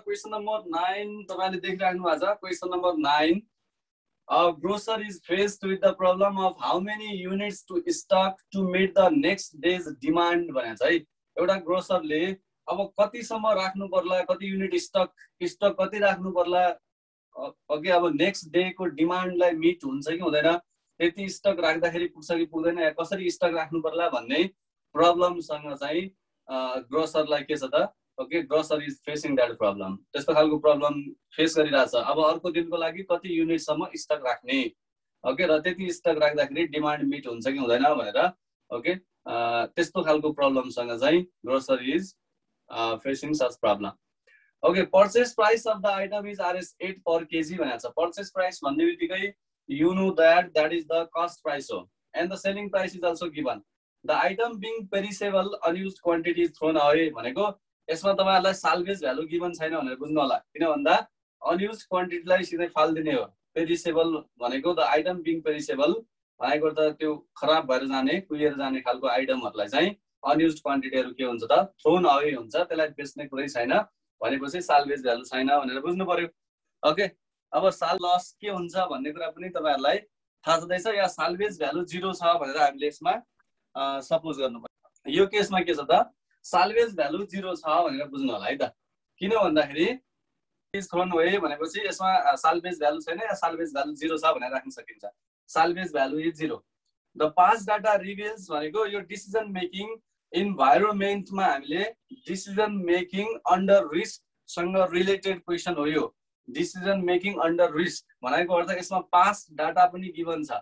Question number 9 तपाईले देखिराख्नु भएको छ। Question number 9, a grocer is faced with the problem of how many units to stock to meet the next day's demand भनेको छ है। एउटा ग्रोसरले अब कतिसम्म राख्नु पर्ला, कति युनिट स्टक कति राख्नु पर्ला, ओके अब नेक्स्ट डे को डिमान्डलाई मिट हुन्छ कि हुँदैन, त्यति स्टक राख्दाखेरि पुग्छ कि पुग्दैन, या कसरी स्टक राख्नु पर्ला भन्ने प्रब्लम सँग चाहिँ ग्रोसरलाई के छ त, okay grocer is facing that problem, त्यस्तो खालको प्रब्लम फेस गरिरहेछ। अब अर्को दिनको लागि कति युनिटसम्म स्टक राख्ने, ओके र त्यति स्टक राख्दाखेरि डिमान्ड मिट हुन्छ कि हुँदैन भनेर, ओके त्यस्तो खालको प्रब्लम सँग चाहिँ grocer is facing such problem. Okay purchase price of the item is Rs 8 per kg भनेको छ। पर्चेस प्राइस भन्ने बित्तिकै you know that is the cost price हो, and the selling price is also given. The item being perishable, unused quantity is thrown away भनेको यसमा तपाईहरुलाई salvage value given छैन भनेर बुझ्नु होला, किन भन्दा अनयुज क्वान्टिटीलाई सिधै फाल्दिने हो। पेरिसेबल भनेको द आइटम बिङ पेरिसेबल भनेको त त्यो खराब भएर जाने, कुहिएर जाने खालको आइटमहरुलाई चाहिँ अनयुज क्वान्टिटीहरु के हुन्छ त थ्रोन अवे हुन्छ, त्यसलाई बेच्ने कुरै छैन भनेपछि साल्भेज भ्यालु छैन भनेर बुझ्नु पर्यो। ओके अब साल लस के हुन्छ भन्ने कुरा पनि तपाईहरुलाई थाहा छँदैछ, या साल्भेज भ्यालु 0 छ भनेर हामीले यसमा सपोज गर्नु पर्यो। यो केसमा के छ त साल्भेज भ्यालु 0 छ भनेर बुझ्नु होला है त, किन भन्दाखेरि इज थ्रोन अवे भनेपछि यसमा साल्भेज भ्यालु छैन या साल्भेज भ्यालु 0 छ भनेर राख्न सकिन्छ। Salvage value is 0। The past data reveals भनेको यो डिसिजन मेकिङ इन्भाइरोमेन्टमा हामीले डिसिजन मेकिङ अन्डर रिस्क सँग रिलेटेड क्वेशन हो। यो डिसिजन मेकिङ अन्डर रिस्क भनेको अर्थ यसमा पास्ट डाटा पनि गिभन छ।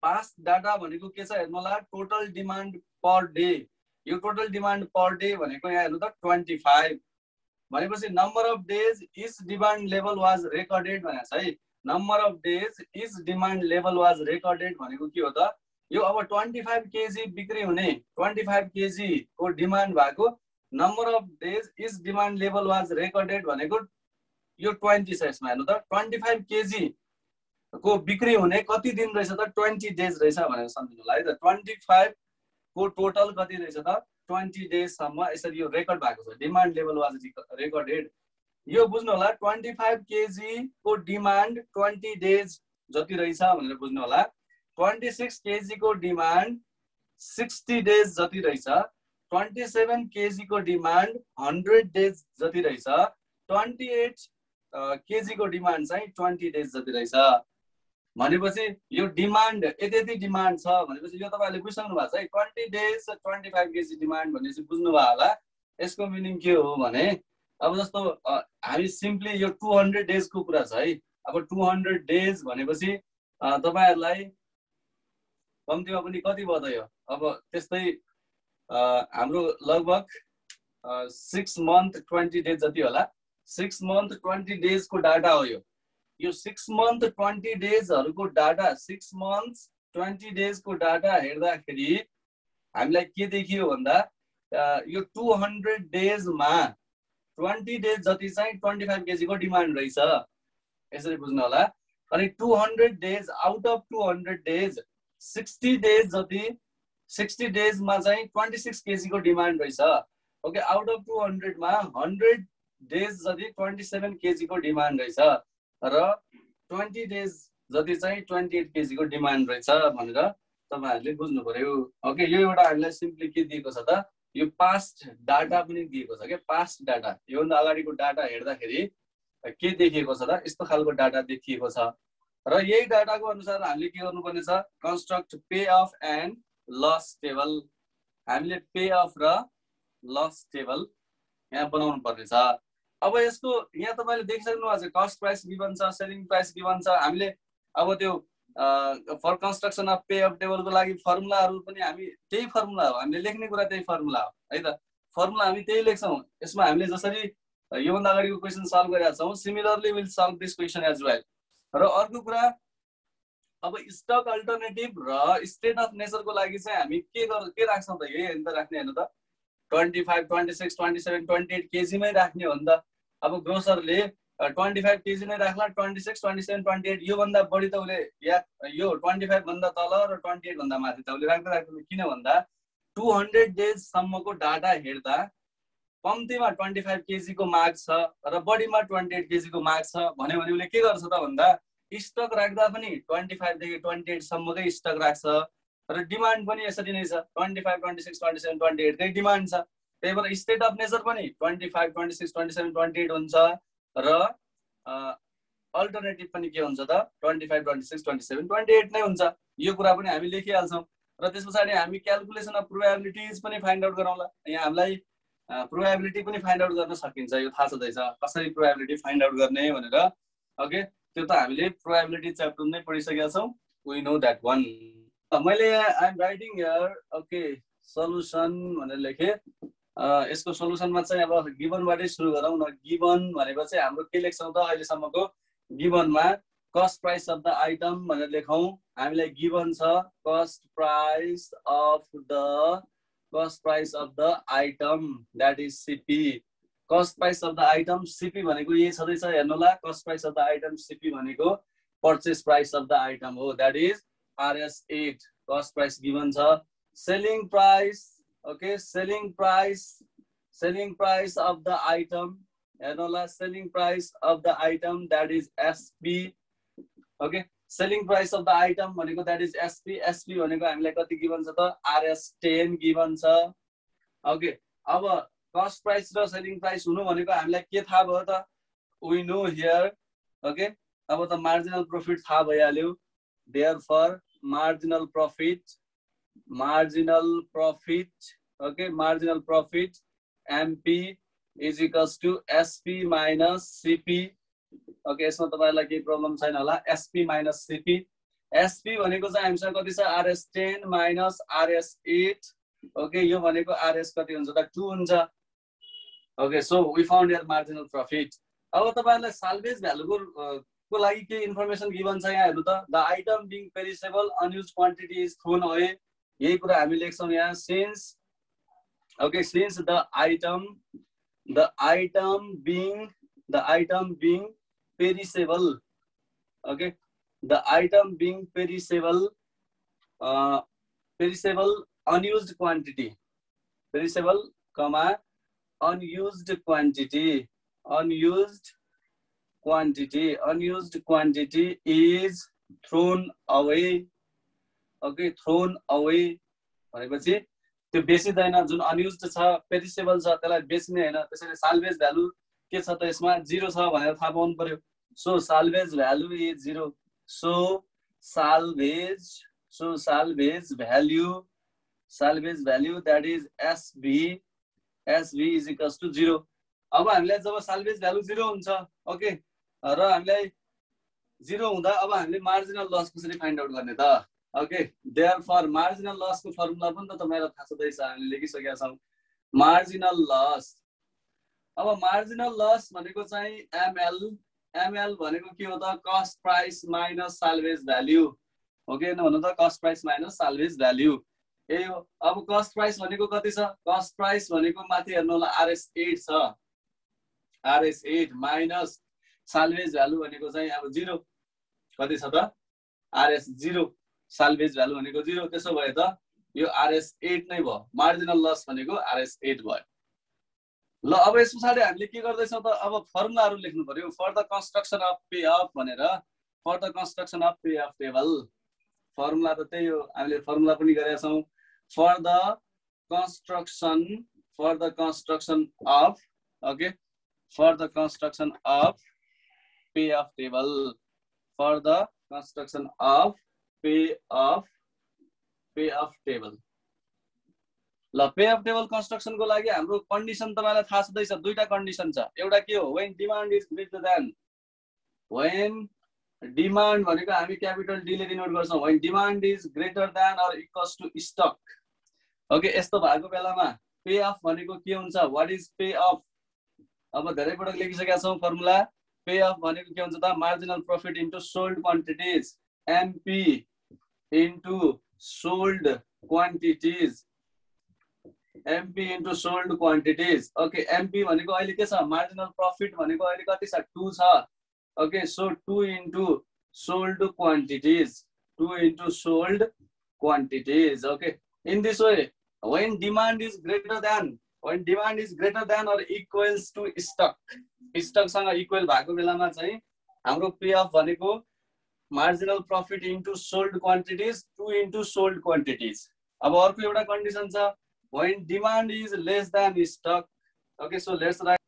पास्ट डाटा भनेको के छ हेर्नु होला, टोटल डिमान्ड पर डे। यो टोटल डिमान्ड पर डे भनेको यहाँ हेर्नु त 25 भनेपछि number of days is demand level was recorded भनेको छ है। Number of days is demand level was recorded भनेको के हो त, यो अब 25 केजी बिक्री हुने, 25 केजी को डिमान्ड भएको, number of days is demand level was recorded भनेको यो 20 छ। यसमा हेर्नु त 25 केजी को बिक्री हुने कति दिन रहेछ त 20 डेज रहेछ भनेर सम्झिनु होला है त। 25 को टोटल कति रहेछ त 20 डेज सम्म यसरी यो रेकर्ड भएको छ, डिमान्ड लेभल वाज रेकर्डेड। यो बुझ्नु होला 25 केजी को डिमान्ड 20 डेज जति रहेछ भनेर बुझ्नु होला। 26 केजी को डिमान्ड 60 डेज जति रहेछ, 27 केजी को डिमान्ड 100 डेज जति रहेछ, 28 केजी को डिमान्ड चाहिँ 20 डेज जति रहेछ भनेपछि यो डिमान्ड यति डिमान्ड छ भनेपछि यो तपाईहरुले बुझ्नु भएको छ है। 20 डेज 25 केजी डिमान्ड भनेपछि बुझ्नु भयो होला यसको मिनिङ के हो भने, अब जस्तो हामी सिम्पली यो 200 डेज को कुरा छ है। अब 200 डेज भनेपछि तपाईहरुलाई कम्तीमा पनि कति भयो त यो, अब त्यस्तै हाम्रो लगभग 6 मन्थ 20 डेज जति होला। 6 मन्थ 20 डेज को डाटा हो यो। यो 6 मन्थ 20 डेज हरुको डाटा, 6 मन्थ 20 डेज को डाटा हेर्दाखेरि हामीलाई के देखियो भन्दा यो 200 डेज मा 20 डेज जति चाहिँ 25 केजी को डिमान्ड रहेछ, यसरी बुझ्नु होला। अनि 200 days out of 200 days 60 days जति, 60 डेज मा चाहिँ 26 केजी को डिमान्ड रहेछ। ओके आउट अफ 200 मा 100 डेज जति 27 केजी को डिमान्ड रहेछ र 20 डेज जति चाहिँ 28 केजी को डिमान्ड रहेछ भनेर तपाईहरुले बुझ्नु पर्यो। ओके यो एउटा हामीलाई सिम्पली के दिएको छ त, यो पास्ट डाटा पनि दिएको छ के, पास्ट डाटा। यो भन्दा अगाडिको डाटा हेर्दाखेरि के देखिएको छ त, यस्तो खालको डाटा देखिएको छ र यही डाटाको अनुसार हामीले के गर्नुपर्ने छ, construct pay off and loss table. हामीले पे अफ र लस टेबल यहाँ बनाउनु पर्ने छ। अब यसको यहाँ तपाईले देखिसक्नु भएको छ, कस्ट प्राइस गिभन छ, सेलिङ प्राइस गिभन छ। हामीले अब त्यो for construction of pay off table को लागि फर्मुलाहरु पनि हामी त्यही फर्मुला हो, हामीले लेख्ने कुरा त्यही फर्मुला हो है त। फर्मुला हामी त्यही लेख्छौं। यसमा हामीले जसरी यो भन्दा अगाडिको क्वेशन सल्भ गरेका छौं, similarly will solve this question as well. र अर्को कुरा अब स्टक अल्टरनेटिभ र स्टेट अफ नेचर को लागि चाहिँ हामी के राख्छौं त, यही हेर्नु त राख्ने हेर्नु त 25 26 27 28 केजी मै राख्ने हो नि त। अब ग्रोसरले 25 केजी नै राख्ला, 26 27 28 यो भन्दा बढी त उले या यो 25 भन्दा तल र 28 भन्दा माथि त उले राख्दै राख्दैन। किन भन्दा 200 डेज सम्मको डाटा हेर्दा कम्तीमा 25 केजी को माग छ र बढीमा 28 केजी को माग छ भन्यो भने उले के गर्छ त भन्दा स्टक राख्दा पनि 25 देखि 28 सम्मकै स्टक राख्छ र डिमान्ड पनि यसरी नै छ 25 26 27 28 कै डिमान्ड छ त्यही भएर स्टेट अफ नेचर पनि 25 26 27 28 हुन्छ र अल्टरनेटिभ पनि के हुन्छ त 25 26 27 28 नै हुन्छ यो कुरा पनि हामी लेखिहाल्छौं र त्यसपछि हामी क्याल्कुलेसन अफ प्रोबेबिलिटिज पनि फाइन्ड आउट गरौँला यहाँ हामीलाई प्रोबेबिलिटी पनि फाइन्ड आउट गर्न सकिन्छ यो थाहा छँदैछ कसरी प्रोबेबिलिटी फाइन्ड आउट गर्ने भनेर ओके त्यो त हामीले प्रोबेबिलिटी च्याप्टर नै पढिसकेका छौं वी नो दैट वन मैले I am writing here okay solution भनेर लेखे यसको सल्युसनमा चाहिँ अब गिभनबाटै सुरु गरौँ न गिभन भनेपछि हाम्रो के लेख्छौं त अहिले सम्मको गिभनमा cost price of the item भनेर लेखौं हामीलाई गिभन छ cost price of the item that is CP cost price of the item CP भनेको यही छँदैछ हेर्नुला cost price of the item CP भनेको purchase price of the item हो that is RS8 cost price given छ selling price okay selling price of the item हेर्नुला selling price of the item that is SP okay selling price of the item भनेको that is SP भनेको हामीलाई कति given छ त RS10 given छ okay अब कस्ट प्राइस र सेलिङ प्राइस हुनु भनेको हामीलाई के थाहा भयो त वी नो हियर ओके अब त मार्जिनल प्रॉफिट थाहा भइहाल्यो therefore marginal profit MP is equals to SP minus CP okay यसमा तपाईहरुलाई केही प्रब्लम छैन होला SP minus CP SP भनेको चाहिँ हामीसँग कति छ RS10 minus RS8 ओके यो भनेको RS कति हुन्छ त 2 हुन्छ okay so we found here marginal profit अब तपाईहरुलाई साल्वेज भ्यालु को लागि के इन्फर्मेसन गिभन छ यहाँ हेर्नु त the item being perishable unused quantity is thrown away यही कुरा हामी लेख्छौं यहाँ since okay since the item being perishable okay the item being perishable unused quantity perishable comma unused quantity is thrown away okay thrown away भनेपछि त्यो बेचिदैन जुन अनयुज्ड छ perishable छ त्यसलाई बेच्ने हैन त्यसैले साल्वेज भ्यालु के छ त यसमा 0 छ भनेर थाहा पाउनु पर्यो so salvage value is 0 so salvage value that is SV is equals to 0 अब हामीलाई जब साल्वेज भ्यालु 0 हुन्छ ओके र हामीलाई 0 हुँदा अब हामीले मार्जिनल लस कसरी फाइन्ड आउट गर्ने त ओके देयरफॉर मार्जिनल लस को फर्मुला पनि त तपाईहरुलाई थाहा छँदैछ हामीले लेखिसकेका छौं मार्जिनल लस अब मार्जिनल लस भनेको चाहिँ ML भनेको के हो त cost price minus salvage value okay न भन्नु त cost price minus salvage value यही हो अब कस्ट प्राइस भनेको कति छ कस्ट प्राइस भनेको माथि हेर्नु होला RS8 छ RS8 माइनस साल्वेज भ्यालु भनेको चाहिँ अब 0 कति छ त RS0 साल्वेज भ्यालु भनेको 0 त्यसो भए त यो RS8 नै भयो मार्जिनल लस भनेको RS8 भयो ल अब यस पछाडी हामीले के गर्दै छौं त अब फर्मुलाहरु लेख्नु पर्यो for the construction of pay off भनेर for the construction of pay off table formula त त्यही हो हामीले फर्मुला पनि गरेका छौं for the construction of okay for the construction of pay off table for the construction of pay off table ल pay off table construction को लागि हाम्रो कन्डिसन तपाईलाई थाहा छँदैछ दुईटा कन्डिसन छ एउटा के हो when demand is greater than when demand भनेको हामी क्यापिटल डी ले डिनोट गर्छौं when demand is greater than or equals to stock okay यस्तो भएको बेलामा पे अफ भनेको के हुन्छ व्हाट इज पे अफ अब धेरै पटक लेखिसकेका छौं फर्मुला पे अफ भनेको के हुन्छ त marginal profit into sold quantities MP into sold quantities MP into sold quantities okay MP भनेको अहिले के छ मार्जिनल प्रॉफिट भनेको अहिले कति छ 2 छ okay so 2 into sold quantities okay in this way when demand is greater then when demand is greater than or equals to stock, stock सँग इक्वल भएको बेलामा चाहिँ हाम्रो पे अफ भनेको marginal profit into sold quantities 2 into sold quantities. अब अर्को एउटा condition छ when demand is less than stock। Okay so let's write.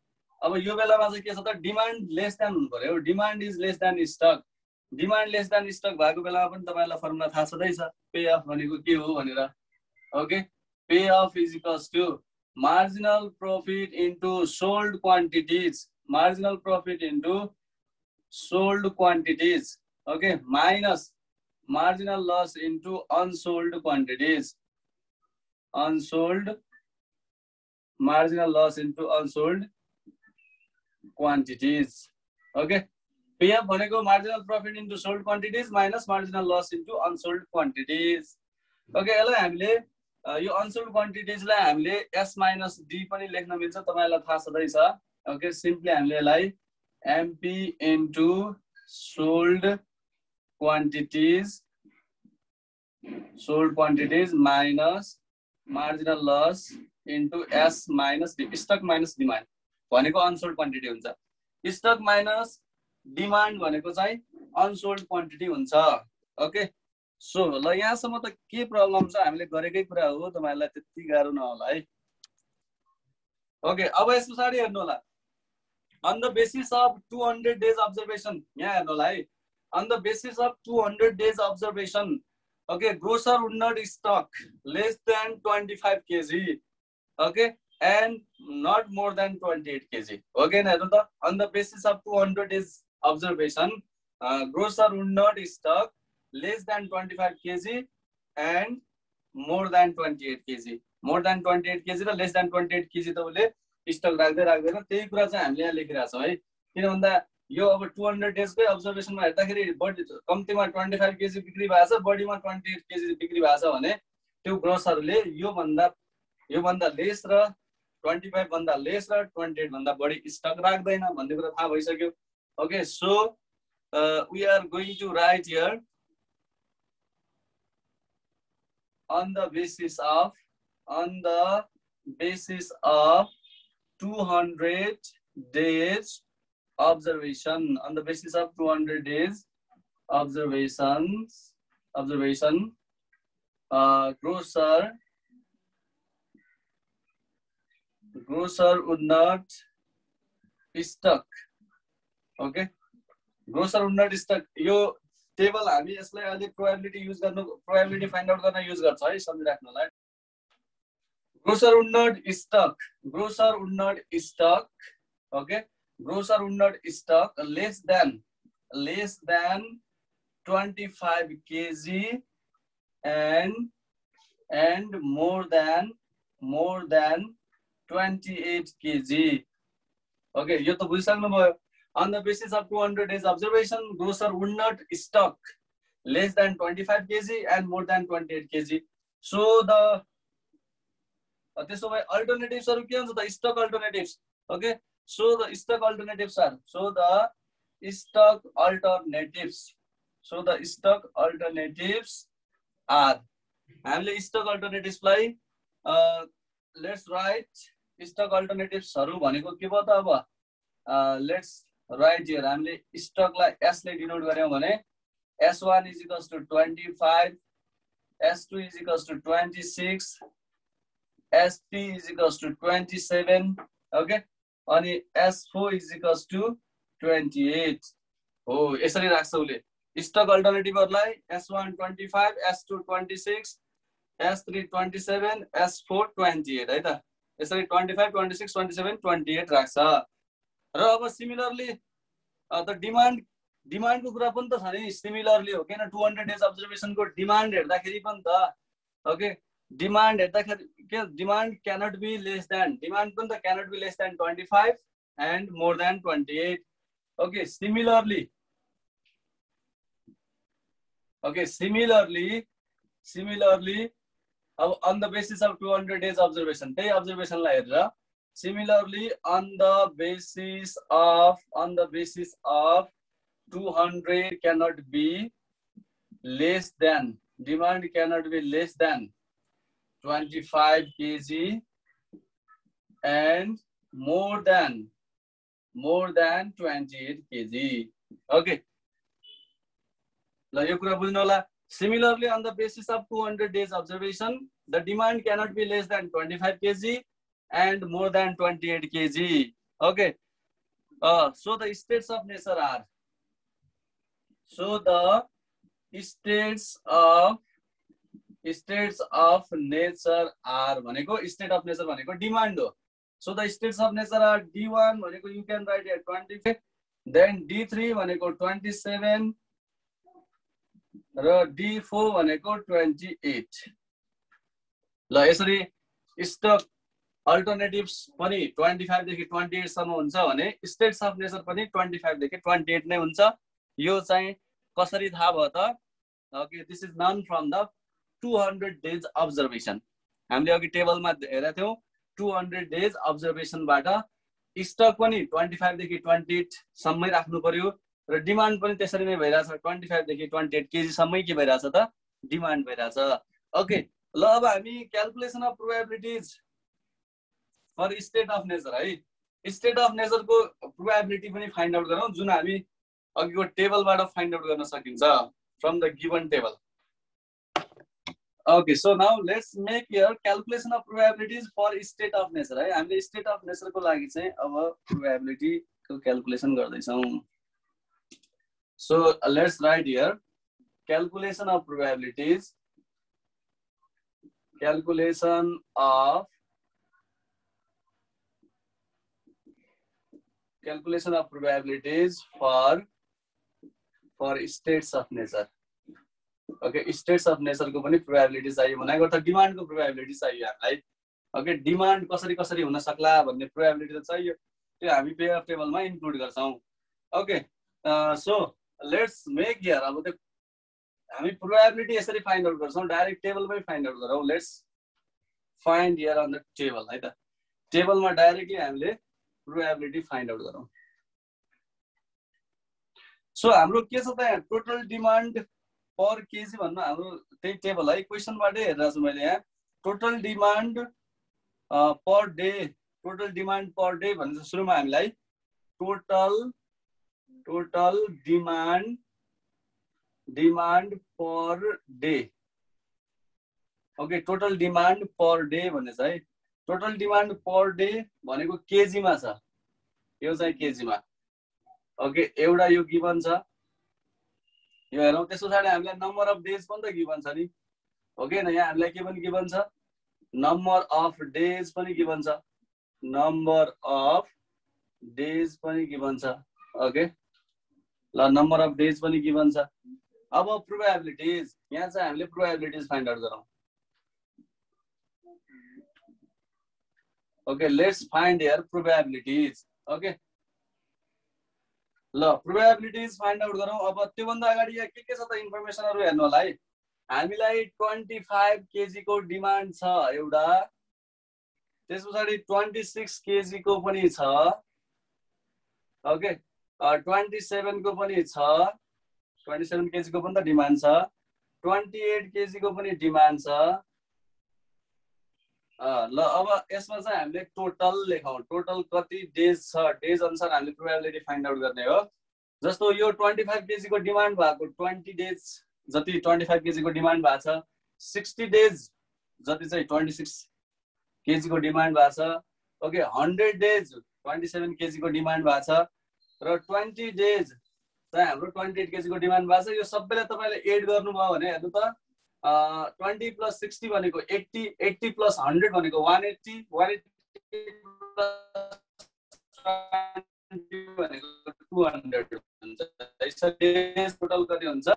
अब यो बेलामा चाहिँ के छ त डिमान्ड लेस देन हुनु पर्यो। Demand is less than stock. Demand less than stock भएको बेलामा पनि तपाईलाई फर्मुला थाहा छँदैछ पे अफ भनेको के हो भनेर। Okay pay off is equals to marginal profit into sold quantities, marginal profit into sold quantities, okay minus marginal loss into unsold quantities, unsold marginal loss into unsold quantities। okay PF भनेको marginal profit into sold quantities minus marginal loss into unsold quantities। okay यसलाई हामीले यो unsold quantities लाई हामीले S minus D पनि लेख्न मिल्छ, तपाईलाई थाहा छँदैछ। okay simply हामीले यसलाई MP into sold quantities minus marginal loss into S minus D, stock minus demand भनेको अनसोल्ड क्वान्टिटी हुन्छ। स्टक माइनस डिमान्ड भनेको चाहिँ अनसोल्ड क्वान्टिटी हुन्छ। ओके सो ल यहाँसम्म त के प्रब्लम छ हामीले गरेकै कुरा हो, तपाईहरुलाई त्यति गाह्रो नहोला है। ओके अब यस पछाडी हेर्नु होला on the basis of 200 days observation। यहाँ हेर्नु होला है on the basis of 200 days observation। okay grocer would not stock less than 25 kg, okay and not more than 28 kg। okay on the basis of 200 days observation grocer would not stock less than 25 kg and more than 28 kg। more than 28 kg र less than 28 kg तपाईले stock राख्दै राख्दैन, त्यही कुरा चाहिँ हामीले यहाँ लेखिरहेको छौं है। किन भन्दा यो अब 200 डेज कै अब्जर्भेसनमा हेर्दाखेरि बडी कम्तीमा 25 केजी बिक्री भएको छ, बडीमा 28 केजी बिक्री भएको छ भने त्यो ग्रोसरले यो भन्दा लेस र 25 भन्दा लेस र 28 भन्दा बढी स्टक राख्दैन भन्ने कुरा थाहा भइसक्यो। Okay so we are going to write here on the basis of 200 days observation, on the basis of 200 days observation grocer would not stock। okay grocer would not stock यो table हामी यसलाई अलि probability use गर्नु, probability find out गर्न use गर्छ है, सम्झिराख्नु होला। grocer would not stock okay grocer would not stock less than 25 kg and more than 28 kg। okay यो त बुझिसक्नु भयो। on the basis of 200 days observation grocer would not stock less than 25 kg and more than 28 kg। so the त्यसो भए अल्टरनेटिभ्सहरु के हुन्छ त stock alternatives. Okay so the stock alternatives are हामीले stock अल्टरनेटिभ्सलाई लेट्स राइट स्टक अल्टरनेटिभ्सहरु भनेको के भयो त। अब लेट्स राइट हियर हामीले स्टकलाई S ले डिनोट गर्यौं भने S1 is equals to 25, S2 is equals to 26, S3 is equals to 27, okay अनि S4 is equals to 28 हो। यसरी राख्छ उले stock अल्टरनेटिभहरुलाई S1 25, S2 26, S3 27, S4 28 है त। यसरी 25, 26, 27, 28 राख्छ। र अब सिमिलरली द डिमान्ड को कुरा पनि त छ नि सिमिलरली हो किन 200 डेज अब्जर्भेसन को डिमान्ड हेर्दाखेरि पनि त ओके डिमान्ड हेर्दाखेरि के demand cannot be less than demand पनि त cannot be less than 25 and more than 28। okay similarly on the basis of 200 days observation त्यही observation लाई हेरेर similarly on the basis of 200 cannot be less than demand cannot be less than 25 kg and more than 28 kg. Okay. ल यो कुरा बुझ्नु होला. Similarly, on the basis of 200 days observation, the demand cannot be less than 25 kg and more than 28 kg. Okay. So the states of nature are. So the states of nature are भनेको state of nature भनेको demand हो. So the states of nature are D1 भनेको you can write here 25, then D3 भनेको 27 र D4 भनेको 28. ल यसरी stock alternatives पनि 25 देखि 28 सम्म हुन्छ भने स्टेट्स अफ नेचर पनि 25 देखि 28 नै हुन्छ. यो चाहिँ कसरी थाहा भयो त? Okay, this is none from the 200 days observation. हामीले अघि टेबलमा हेरेका थियौं 200 डेज अब्जर्भेसनबाट स्टक पनि 25 देखि 28 सम्मै राख्नु पर्यो र डिमान्ड पनि त्यसरी नै भइराछ. 25 देखि 28 केजी सम्मै के भइराछ त? डिमान्ड भइराछ. ओके, ल अब हामी calculation of probabilities for state of nature है. स्टेट अफ नेचरको प्रोबेबिलिटी पनि फाइन्ड आउट गरौँ जुन हामी अघिको टेबलबाट फाइन्ड आउट गर्न सकिन्छ from the given table. Okay, so now let's make your calculation of probabilities for state of nature है. हामीले state of nature को लागि चाहिँ अब probability को calculation गर्दैछौँ. So let's write here calculation of probabilities. Calculation of probabilities for states of nature. Okay, states of nature को पनि प्रोबेबिलिटी चाहियो भनेको त डिमान्ड को प्रोबेबिलिटी चाहियो हामीलाई. ओके, डिमान्ड कसरी कसरी हुन सक्ला भन्ने प्रोबेबिलिटी त चाहियो. त्यो हामी पे अफ टेबलमा इन्क्लुड गर्छौं. Okay, so let's make here. अब त्यो हामी प्रोबेबिलिटी यसरी फाइन्ड आउट गर्छौं, डाइरेक्ट टेबलमै फाइन्ड आउट गरौँ. Let's find here on the table है त. टेबलमा डाइरेक्टली हामीले प्रोबेबिलिटी फाइन्ड आउट गरौँ. सो हाम्रो के छ त यहाँ टोटल डिमान्ड पर केजी भन्नु हाम्रो त्यही टेबल है. क्वेशनबाटै हेरेर छु मैले यहाँ total demand per day. Total demand per day भनेर सुरुमा हामीलाई total demand per day. Okay, total demand per day भन्ने छ है. टोटल डिमान्ड पर डे भनेको केजीमा छ. यो चाहिँ केजीमा. ओके, एउटा यो गिभन छ यो हेरौँ. त्यस पछाडि हामीलाई नम्बर अफ डेज पनि त गिभन छ नि. ओके न, यहाँ हामीलाई के पनि गिभन छ? नम्बर अफ डेज पनि गिभन छ. नम्बर अफ डेज पनि गिभन छ. ओके, ल नम्बर अफ डेज पनि गिभन छ. अब प्रोबेबिलिटिज, यहाँ चाहिँ हामीले प्रोबेबिलिटिज फाइन्ड आउट गरौँ. Okay, let's find here probabilities. Okay, ल प्रोबेबिलिटिज फाइन्ड आउट गरौँ. अब त्योभन्दा अगाडि यहाँ के छ त इन्फर्मेसनहरु हेर्नु होला है. हामीलाई 25 केजी को डिमान्ड छ एउटा. त्यस पछाडि 26 केजी को पनि छ. ओके, 27 को पनि छ. 27 केजी को पनि त डिमान्ड छ. 28 केजी को पनि डिमान्ड छ. ल अब यसमा चाहिँ हामीले टोटल लेखौं. टोटल कति डेज छ, डेज अनुसार हामीले प्रोबेबिलिटी फाइन्ड आउट गर्ने हो. जस्तो यो 25 केजी को डिमान्ड भएको 20 डेज जति 25 केजी को डिमान्ड भएको छ. 60 डेज जति चाहिँ 26 केजी को डिमान्ड भएको छ. ओके, 100 डेज 27 केजी को डिमान्ड भएको छ र 20 डेज चाहिँ हाम्रो 28 केजी को डिमान्ड भएको छ. यो सबैलाई तपाईले एड गर्नुभयो भने हेर्नु त 20 प्लस 60 भनेको 80, 80 प्लस 100 भनेको 180, 180 प्लस 20 भनेको 200 हुन्छ. डेज टोटल कति हुन्छ?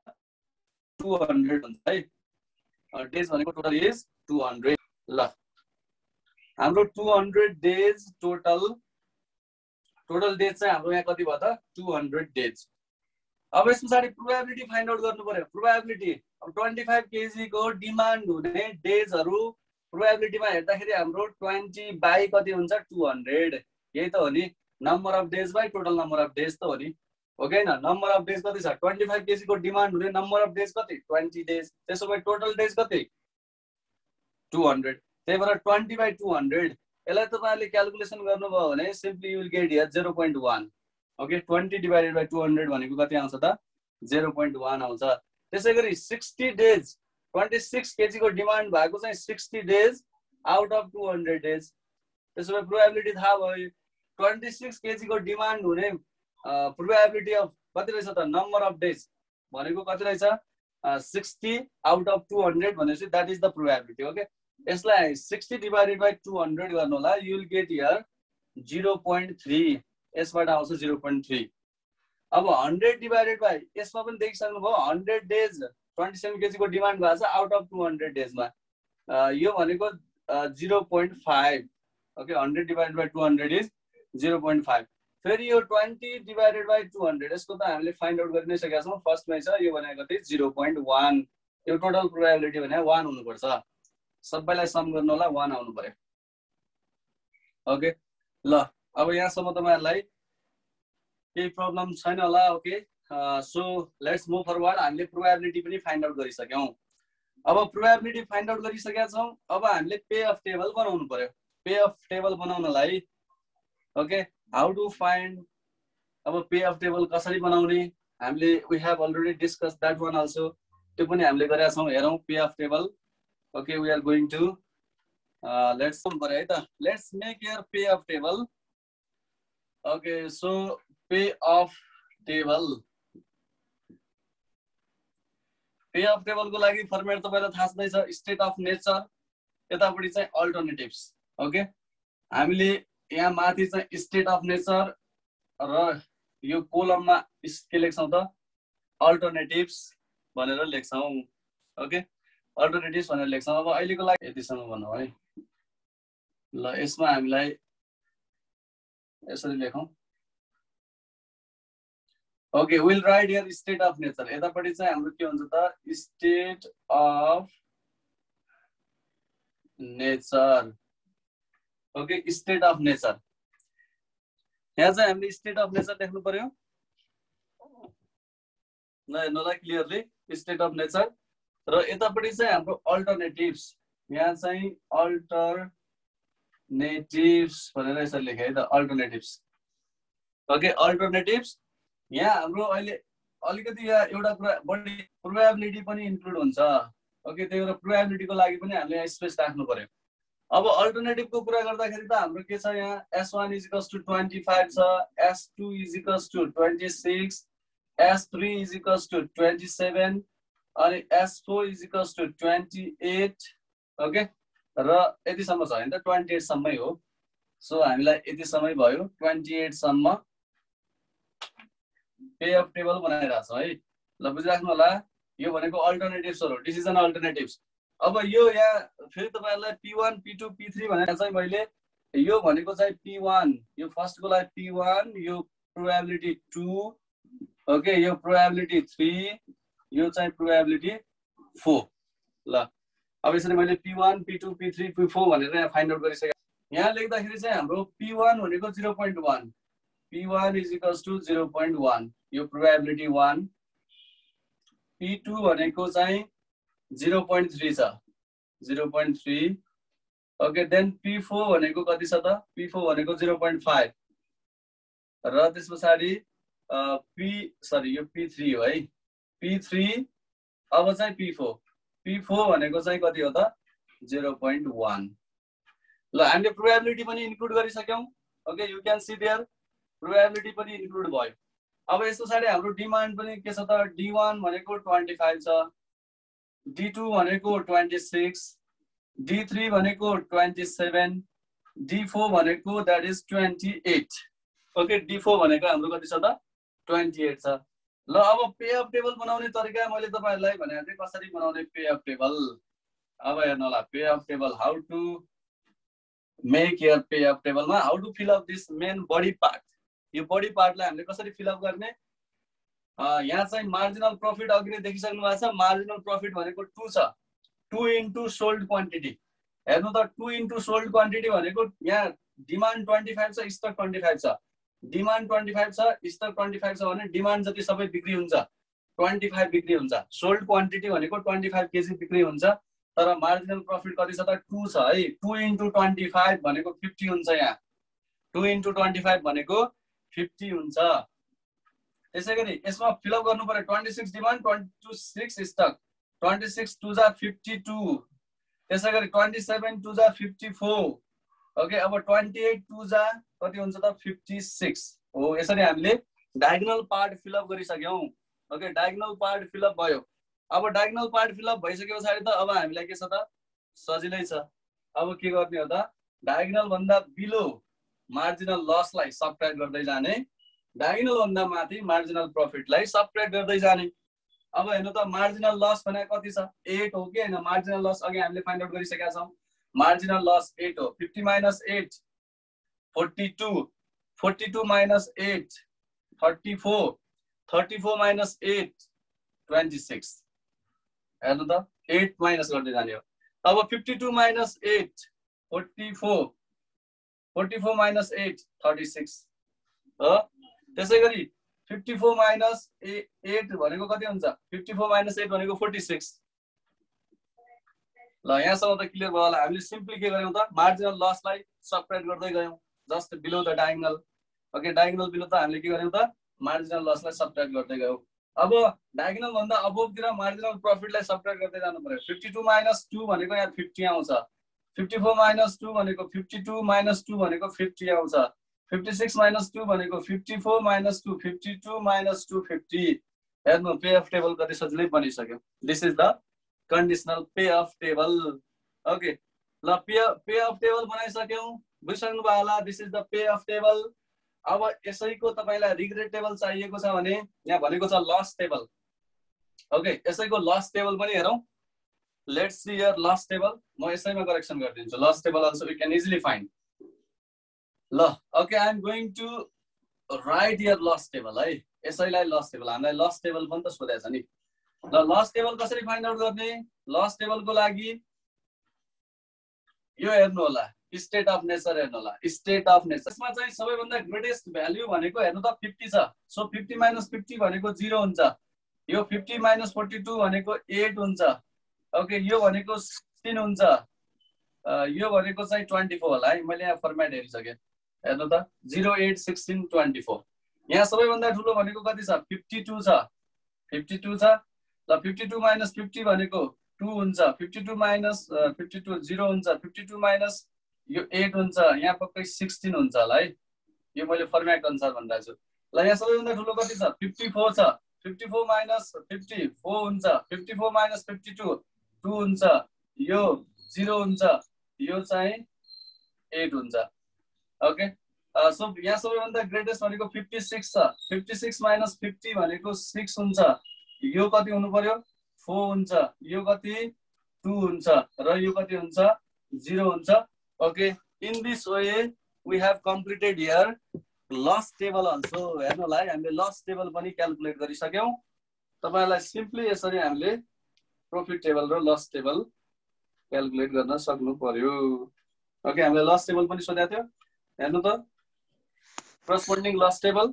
200 हुन्छ है. डेज भनेको टोटल इज 200. ल हाम्रो 200 डेज टोटल डेज चाहिँ हाम्रो यहाँ कति भयो त? 200 डेज. अब यस पछाडि प्रोबेबिलिटी फाइन्ड आउट गर्नु पर्यो. प्रोबेबिलिटी अब 25 केजी को डिमान्ड हुने डेजहरु प्रोबेबिलिटीमा हेर्दाखेरि हाम्रो 20 बाइ कति हुन्छ? 200. यही त हो नि, number of days by total number of days त हो नि. ओके न, नम्बर अफ डेज कति छ? 25 केजी को डिमान्ड हुने नम्बर अफ डेज कति? 20 डेज. त्यसो भए टोटल डेज कति? 200. त्यही भएर 20 बाइ 200 यसलाई तपाईहरुले क्याल्कुलेसन गर्नुभयो भने simply you will get here 0.1 okay 20 divided by 200 भनेको कति आउँछ त 0.1 आउँछ त्यसैगरी 60 डेज 26 केजी को डिमान्ड भएको चाहिँ 60 डेज आउट अफ 200 डेज त्यसैले प्रोबेबिलिटी थाहा भयो 26 केजी को डिमान्ड हुने प्रोबेबिलिटी अफ कति रहेछ त नम्बर अफ डेज भनेको कति रहेछ 60 आउट अफ 200 भनेपछि that is the probability okay यसलाई 60 डिवाइडेड बाइ 200 गर्नु होला यु विल गेट हियर 0.3 यसबाट आउँछ 0.3 अब 100 डिवाइडेड बाइ यसमा पनि देखिसक्नु भयो 100 डेज 27 केजी को डिमान्ड भएको छ आउट अफ 200 डेज मा यो भनेको 0.5 ओके 100 डिवाइडेड बाइ 200 इज 0.5 फेरि यो 20 डिवाइडेड बाइ 200 यसको त हामीले फाइन्ड आउट गरिनै सकेका छौं फर्स्टमै छ यो भनेको कति 0.1 यो टोटल प्रोबेबिलिटी भने 1 हुनु पर्छ सबैलाई सम गर्नु होला 1 आउनु पर्यो ओके ल अब यहाँसम्म तपाईहरुलाई केही प्रब्लम छैन होला okay so let's move forward हामीले प्रोबेबिलिटी पनि फाइन्ड आउट गरिसक्यौं अब प्रोबेबिलिटी फाइन्ड आउट गरिसकेका छौं अब हामीले पे अफ टेबल बनाउनु पर्यो पे अफ टेबल बनाउनलाई ओके हाउ टु फाइन्ड अब पे अफ टेबल कसरी बनाउने हामीले we have already discuss that one also त्यो पनि हामीले गरेका छौं हेरौं pay off table okay we are going to let's sum पर्यो है त let's make your pay off table okay so pay off table pay off table को लागि फर्मेट तपाईलाई थाहा छँदैछ स्टेट अफ नेचर यतापटि चाहिँ अल्टरनेटिभ्स ओके हामीले यहाँ माथि चाहिँ स्टेट अफ नेचर र यो कोलममा के लेख्छौं त अल्टरनेटिभ्स भनेर लेख्छौं ओके अल्टरनेटिभ्स भनेर लेख्छौं अब अहिलेको लागि यतिसम्म भन्नु है ल यसमा हामीलाई यसरी लेखौं okay will write here state of nature यतापटि चाहिँ हाम्रो के हुन्छ त state of nature okay state of nature यहाँ चाहिँ हामीले स्टेट अफ नेचर लेख्नु पर्यो ल हेर्नुलाई क्लियरली स्टेट अफ नेचर र यतापटि चाहिँ हाम्रो अल्टरनेटिभ्स यहाँ चाहिँ अल्टरनेटिभ्स भनेर यसरी लेखे है त अल्टरनेटिभ्स ओके अल्टरनेटिभ्स यहाँ हाम्रो अहिले अलिकति यहाँ एउटा कुरा बढी प्रोबेबिलिटी पनि इन्क्लुड हुन्छ ओके त्यही भएर प्रोबेबिलिटीको लागि पनि हामीले यहाँ स्पेस राख्नु पर्यो अब अल्टरनेटिभको कुरा गर्दाखेरि त हाम्रो के छ यहाँ S1 = 25 छ S2 = 26 S3 = 27 अनि S4 = 28 ओके र यतिसम्म छ हैन त 28 सम्मै हो सो हामीलाई यतिसम्मै भयो 28 सम्म पे अफ टेबल बनाइरा छ है ल बुझिराख्नु होला यो भनेको अल्टरनेटिभ्सहरु डिसिजन अल्टरनेटिभ्स अब यो यहाँ फेरि तपाईहरुलाई P1 P2 P3 भनेर चाहिँ मैले यो भनेको चाहिँ P1 यो फर्स्ट को लागि P1 यो प्रोबेबिलिटी 2 ओके यो प्रोबेबिलिटी 3 यो चाहिँ प्रोबेबिलिटी 4 ल अब यसरी मैले P1 P2 P3 P4 भनेर यहाँ फाइन्ड आउट गरिसके यहाँ लेख्दाखेरि चाहिँ हाम्रो P1 भनेको 0.1 P1 = 0.1 यो प्रोबेबिलिटी 1 P2 भनेको चाहिँ 0.3 छ 0.3 ओके देन P4 भनेको कति छ त P4 भनेको 0.5 र त्यसपछि यो P3 हो है P3 अब चाहिँ P4 भनेको चाहिँ कति हो त 0.1 ल हामीले प्रोबेबिलिटी पनि इन्क्लुड गरिसक्यौं okay you can see there probability पनि इन्क्लुड भयो अब यस पछाडी हाम्रो डिमान्ड पनि के छ त D1 भनेको 25 छ D2 भनेको 26 D3 भनेको 27 D4 भनेको दैट इज 28 ओके D4 भनेको हाम्रो कति छ त 28 छ ल अब पे अफ टेबल बनाउने तरिका मैले तपाईहरुलाई भने चाहिँ कसरी बनाउने पे अफ टेबल अब हेर्नु होला pay off table how to make your pay off table मा how to fill up this main body part यो बडी पार्टलाई हामीले कसरी फिल अप गर्ने यहाँ चाहिँ मार्जिनल प्रॉफिट अघि नै देखिसक्नु भएको छ मार्जिनल प्रॉफिट भनेको 2 छ 2 इन्टु सोल्ड क्वान्टिटी हेर्नु त 2 इन्टु सोल्ड क्वान्टिटी भनेको यहाँ डिमान्ड 25 छ स्टक 25 छ डिमान्ड 25 छ स्टक 25 छ भने डिमान्ड जति सबै बिक्री हुन्छ 25 बिक्री हुन्छ सोल्ड क्वान्टिटी भनेको 25 केजी बिक्री हुन्छ तर मार्जिनल प्रफिट कति छ त 2 छ है 2 * 25 भनेको 50 हुन्छ यहाँ 2 * 25 भनेको 50 हुन्छ त्यसैगरी यसमा फिलअप गर्नु पर्यो 26 डिमान्ड 26 स्टक 26 2 जा 52 त्यसैगरी 27 2 जा 54 ओके अब 28 2 जा कति हुन्छ त 56 हो यसरी हामीले डायगोनल पार्ट फिलअप गरिसक्यौं ओके डायगोनल पार्ट फिलअप भयो अब डायगोनल पार्ट फिलअप भइसके पछाडी त अब हामीलाई के छ त सजिलै छ अब के गर्ने हो त डायगोनल भन्दा बिलो मार्जिनल लसलाई सबट्र्याक्ट गर्दै जाने डायगोनल भन्दा माथि मार्जिनल प्रफिटलाई सबट्र्याक्ट गर्दै जाने अब हेर्नु त मार्जिनल लस भनेको कति छ 8 हो कि हैन मार्जिनल लस अघि हामीले फाइन्ड आउट गरिसकेका छौं मार्जिनल लस 8 हो 50 - 8 42 42 - 8 34 34 - 8 26 हेर्नु त 8 माइनस गर्दै जाने हो अब 52 - 8 44 44 - 8 36 हो त्यसैगरी 54 - 8 भनेको कति हुन्छ 54 - 8 भनेको 46 ल यहाँसम्म त क्लियर भयो होला हामीले सिम्पली के गर्यौं त मार्जिनल लसलाई सबट्र्याक्ट गर्दै गयौं just below the diagonal okay diagonal below त हामीले के गर्यौं त मार्जिनल लसलाई सबट्र्याक्ट गर्दै गयौं अब डायगोनल भन्दा अबोभतिर मार्जिनल प्रफिटलाई सबट्र्याक्ट गर्दै जानु पर्यो 52 - 2 भनेको यहाँ 50 आउँछ 54 - 2 भनेको 52 - 2 भनेको 50 आउँछ 56 - 2 भनेको 54 - 2 52 - 2 50 हेर्नु पे अफ टेबल कति सजिलै बनिसक्यो this is the conditional pay off table okay ल पे अफ टेबल बनाइसक्यौं बुझिसक्नु भयो होला this is the pay off table अब यसैको तपाईलाई रिग्रेट टेबल चाहिएको छ भने यहाँ भनेको छ लस टेबल ओके यसैको लस टेबल पनि हेरौं let's see here loss table म यसैमा करेक्सन गरिदिन्छु loss table also we can easily find ल okay I am going to write here loss table है यसैलाई लस टेबल हामीलाई लस टेबल पनि त सोधेको छ नि ल लस टेबल कसरी फाइन्ड आउट गर्ने लस टेबलको लागि यो हेर्नु होला स्टेट अफ नेचर हेर्नु होला स्टेट अफ नेचर यसमा चाहिँ सबैभन्दा ग्रेटेस्ट भ्याल्यु भनेको हेर्नु त 50 छ सो 50 - 50 भनेको 0 हुन्छ यो 50 - 42 भनेको 8 हुन्छ ओके यो भनेको 16 हुन्छ यो भनेको चाहिँ 24 होला है मैले यहाँ फर्मेट हेरिसके हेर्नु त 0 8 16 24 यहाँ सबैभन्दा ठुलो भनेको कति छ 52 छ 52 छ ल 52 - 50 भनेको 2 हुन्छ 52 - 52 0 हुन्छ 52 - यो 8 हुन्छ यहाँ पक्कै 16 हुन्छ होला है यो मैले फर्मेट अनुसार भनिरहेको छु ल यहाँ सबैभन्दा ठुलो कति छ 54 छ 54 - 50 4 हुन्छ 54 - 52 2 हुन्छ यो 0 हुन्छ यो चाहिँ 8 हुन्छ ओके सो यहाँ सबैभन्दा ग्रेटेस्ट भनेको 56 छ 56 - 50 भनेको 6 हुन्छ यो कति हुनु पर्यो 4 हुन्छ यो कति 2 हुन्छ र यो कति हुन्छ 0 हुन्छ okay in this way we have completed here loss table also हेर्नु होला हामीले लस टेबल पनि क्याल्कुलेट गरिसक्यौं तपाईहरुलाई सिम्पली यसरी हामीले प्रॉफिट टेबल र लस टेबल क्याल्कुलेट गर्न सक्नु पर्यो ओके हामीले लस टेबल पनि सोधेको थियो हेर्नु त corresponding loss table